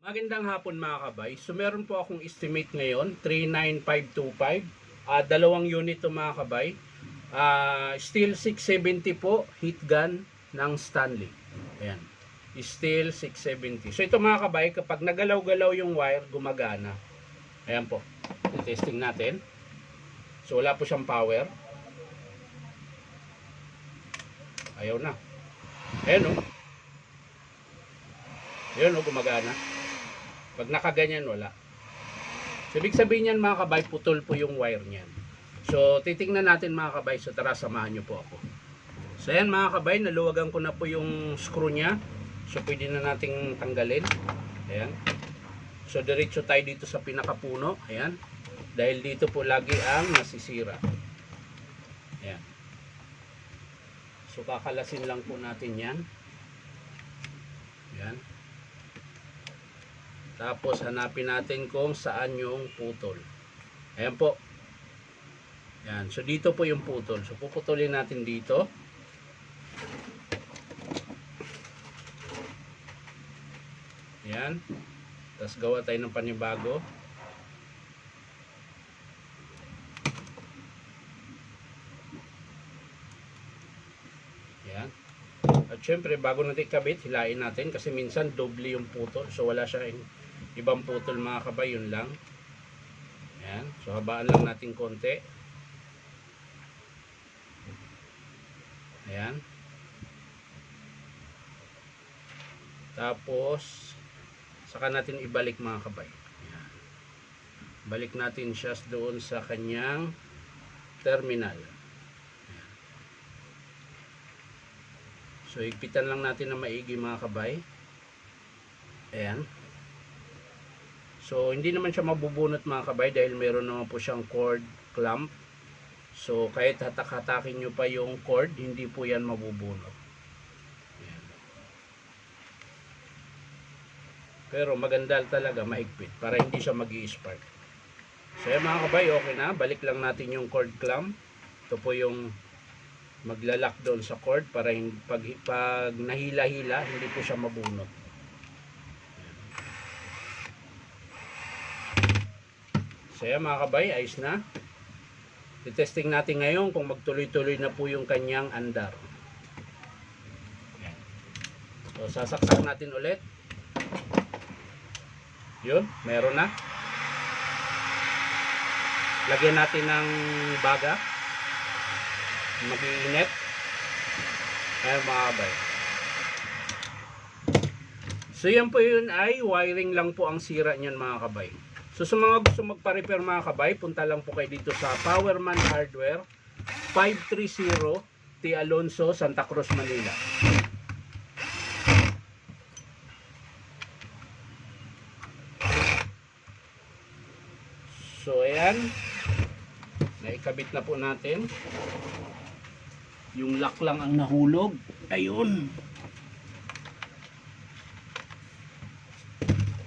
Magandang hapon mga kabay. So meron po akong estimate ngayon, 39525. Dalawang unit to mga kabay. Steel 670 po, heat gun ng Stanley. Ayan. Steel 670. So ito mga kabay, kapag nagalaw-galaw yung wire, gumagana. Ayan po. I-testing natin. So wala po siyang power. Ayaw na. Ayan o. Ayan o, gumagana. Pag nakaganyan, wala. So, ibig sabihin yan mga kabay, putol po yung wire niyan. So, titingnan natin mga kabay. So, tara, samahan nyo po ako. So, ayan mga kabay, naluwagan ko na po yung screw niya. So, pwede na nating tanggalin. Ayan. So, diretso tayo dito sa pinakapuno. Ayan. Dahil dito po lagi ang nasisira. Ayan. So, kakalasin lang po natin yan. Ayan. Tapos hanapin natin kung saan yung putol. Ayan po. Ayan. So dito po yung putol. So puputulin natin dito. Ayan. Tapos gawa tayo ng panibago. Ayan. At syempre bago natin kabit, hilain natin kasi minsan doble yung putol. So wala siya ibang putol mga kabay, yun lang. Ayan. So habaan lang natin konti. Ayan. Tapos saka natin ibalik mga kabay. Ayan. Balik natin siya doon sa kanyang terminal. Ayan. So higpitan lang natin na maigi mga kabay. Ayan. So, hindi naman siya mabubunot mga kabay dahil meron naman po siyang cord clamp. So, kahit hatak-hatakin nyo pa yung cord, hindi po yan mabubunot. Ayan. Pero maganda talaga, mahigpit, para hindi siya mag-i-spark. So, yan mga kabay, okay na. Balik lang natin yung cord clamp. Ito po yung maglalak doon sa cord para pag nahila-hila, hindi po siya mabunot. So yan mga kabay, ayos na. I-testing natin ngayon kung magtuloy-tuloy na po yung kanyang andar. Yan. So sasaksak natin ulit. Yun, meron na. Lagyan natin ng baga. Mag-iinit. Ayan mga kabay. So yan po yun ay wiring lang po ang sira niyan mga kabay. So sa mga gusto magpa-repair mga kabay, punta lang po kayo dito sa Powerman Hardware, 530 T. Alonso, Santa Cruz, Manila. So ayan, naikabit na po natin. Yung lock lang ang nahulog. Ayun.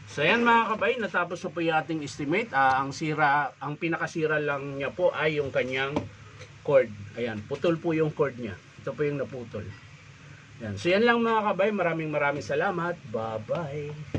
So ayan mga kabay, natapos na po yung ating estimate. Ang pinakasira lang niya po ay yung kanyang cord. Ayan, putol po yung cord niya. Ito po yung naputol. Ayan. So yan lang mga kabay, maraming salamat. Bye bye.